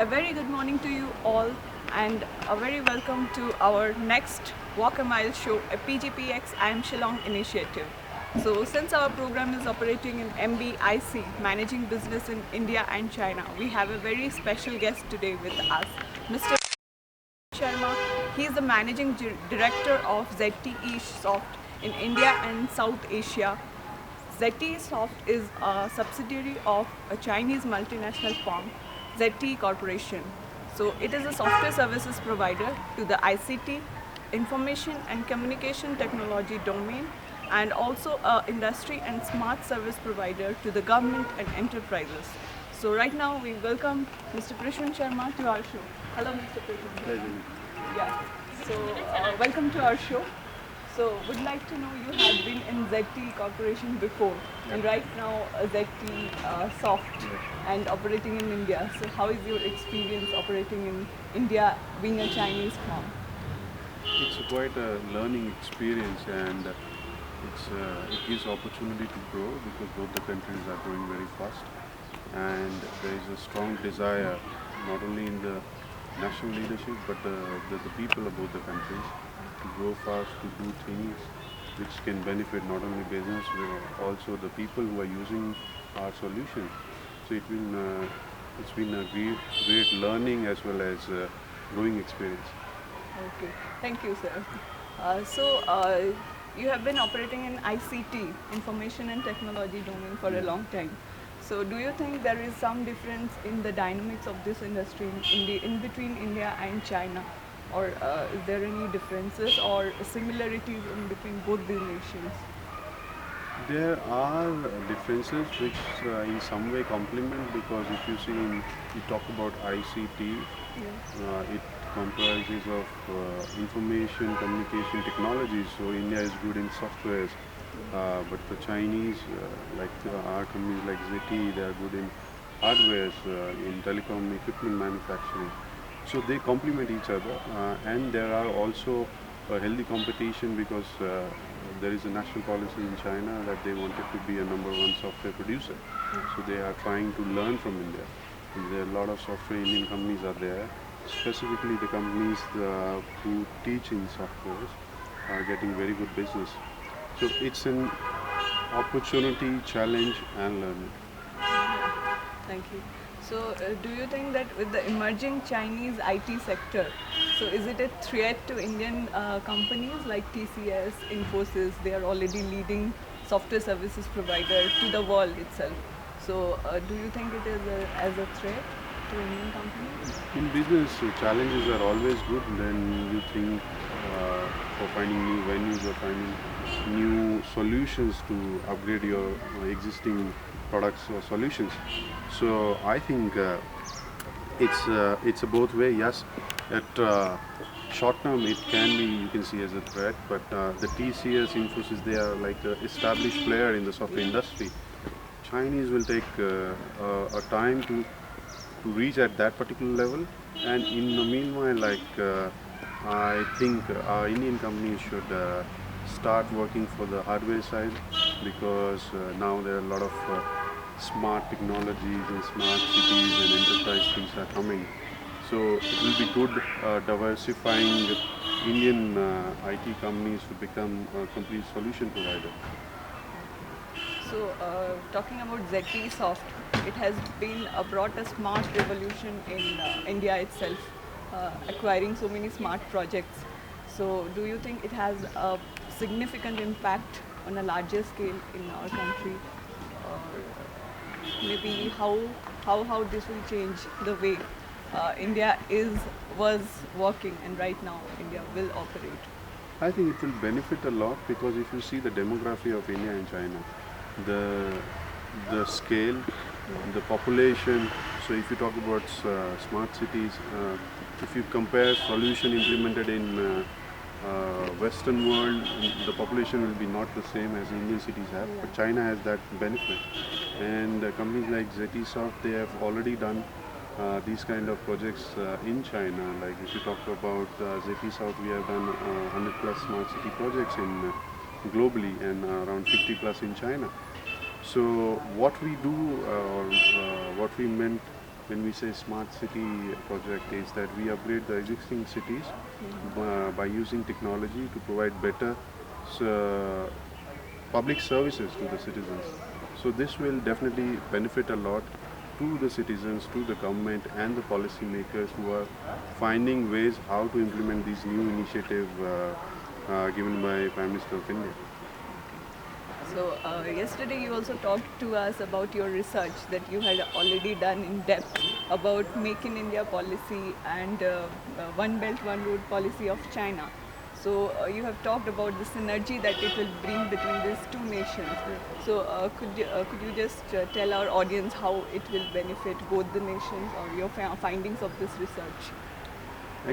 A very good morning to you all and a very welcome to our next Walk a Mile show, a PGPEx IIM Shillong initiative. So since our program is operating in MBIC, Managing Business in India and China, we have a very special guest today with us, Mr. Sharma. He is the Managing Director of ZTE Soft in India and South Asia. ZTE Soft is a subsidiary of a Chinese multinational firm, ZTE Corporation. So it is a software services provider to the ICT, information and communication technology domain, and also a industry and smart service provider to the government and enterprises. So right now we welcome Mr. Prasoon Sharma to our show. Hello, Mr. Prasoon. Pleasure. Yeah. So welcome to our show. So would like to know, you had been in ZTE Corporation before, and right now ZTE Soft and operating in India. So how is your experience operating in India, being a Chinese firm? It's quite a learning experience, and it gives opportunity to grow because both the countries are growing very fast, and there is a strong desire not only in the national leadership but the people of both the countries to grow fast, to do things which can benefit not only business but also the people who are using our solution. So it's been a great learning as well as growing experience. Okay, thank you, sir. You have been operating in ICT, information and technology domain, for a long time. So do you think there is some difference in the dynamics of this industry in between India and China? Or is there any differences or similarities in between both the nations? There are differences which in some way complement, because if you see, you talk about ICT, it comprises of information communication technologies. So India is good in softwares, but the Chinese, our companies like ZTE, they are good in hardwares, in telecom equipment manufacturing. So they complement each other, and there are also a healthy competition because there is a national policy in China that they wanted to be a #1 software producer. So they are trying to learn from India. And there are a lot of software Indian companies are there. Specifically, the companies who teach in softwares are getting very good business. So it's an opportunity, challenge, and learning. Thank you. So do you think that with the emerging Chinese IT sector, so is it a threat to Indian companies like TCS, Infosys? They are already leading software services provider to the world itself. So do you think it is as a threat to Indian companies? In business, challenges are always good. Then you think for finding new venues or finding new solutions to upgrade your existing products or solutions. So I think it's a both way. Yes, at short term it can be, you can see, as a threat, but the TCS, Infosys, they are like an established player in the software industry. Chinese will take a time to reach at that particular level, and in the meanwhile, I think our Indian companies should start working for the hardware side, because now there are a lot of smart technologies and smart cities and enterprise things are coming. So it will be good diversifying Indian IT companies to become a complete solution provider. So talking about ZTE Soft, it has been brought a smart revolution in India itself, acquiring so many smart projects. So do you think it has a significant impact on a larger scale in our country? Or maybe how this will change the way India was working, and right now India will operate? I think it will benefit a lot, because if you see the demography of India and China, the scale, the population. So if you talk about smart cities, if you compare solution implemented in Western world, the population will be not the same as Indian cities have, but China has that benefit. And companies like ZTE Soft, they have already done these kind of projects in China. Like if you talk about ZTE South, we have done 100 plus smart city projects in globally, and around 50 plus in China. So what we do, or what we meant when we say smart city project is that we upgrade the existing cities by using technology to provide better uh, public services to the citizens. So this will definitely benefit a lot to the citizens, to the government and the policymakers who are finding ways how to implement these new initiative given by Prime Minister of India. So yesterday you also talked to us about your research that you had already done in depth about Make in India policy and One Belt One Road policy of China. So you have talked about the synergy that it will bring between these two nations. So could you just tell our audience how it will benefit both the nations or your findings of this research?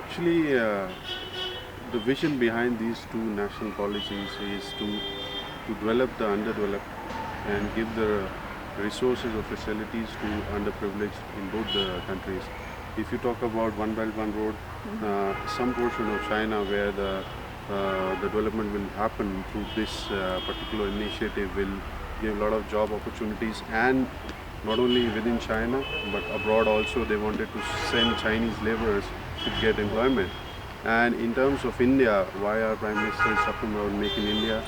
Actually, the vision behind these two national policies is to develop the underdeveloped and give the resources or facilities to underprivileged in both the countries. If you talk about One Belt One Road, some portion of China where the development will happen through this particular initiative will give a lot of job opportunities, and not only within China but abroad also. They wanted to send Chinese laborers to get employment. And in terms of India, why our Prime Minister is talking about Make in India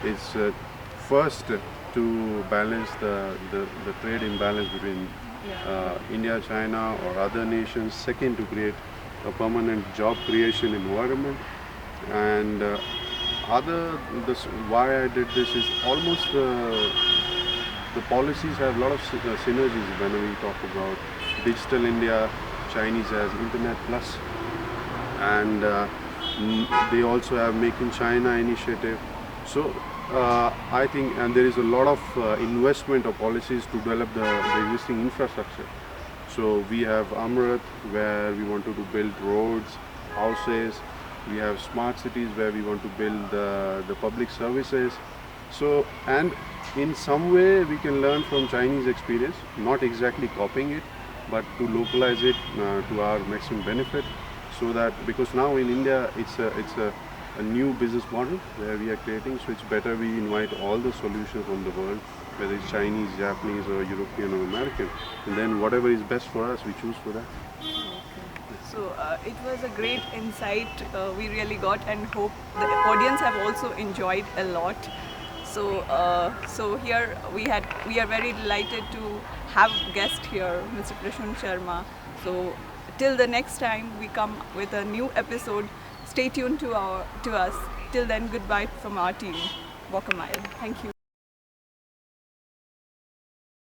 is first to balance the trade imbalance between India, China or other nations. Second, to create a permanent job creation environment. And why I did this is almost the policies have a lot of synergies when we talk about digital India. Chinese has Internet Plus, and they also have Make in China initiative. So I think, and there is a lot of investment of policies to develop the existing infrastructure. So we have Amrit, where we wanted to build roads, houses. We have smart cities where we want to build the public services. So, and in some way we can learn from Chinese experience, not exactly copying it, but to localize it to our maximum benefit. So that, because now in India it's a new business model where we are creating, so it's better we invite all the solutions from the world, whether it's Chinese, Japanese or European or American, and then whatever is best for us we choose for that. So it was a great insight we really got, and hope the audience have also enjoyed a lot. So here we are very delighted to have guest here, Mr. Prasoon Sharma. So till the next time we come with a new episode, stay tuned to us. Till then, goodbye from our team. Walk a mile. Thank you.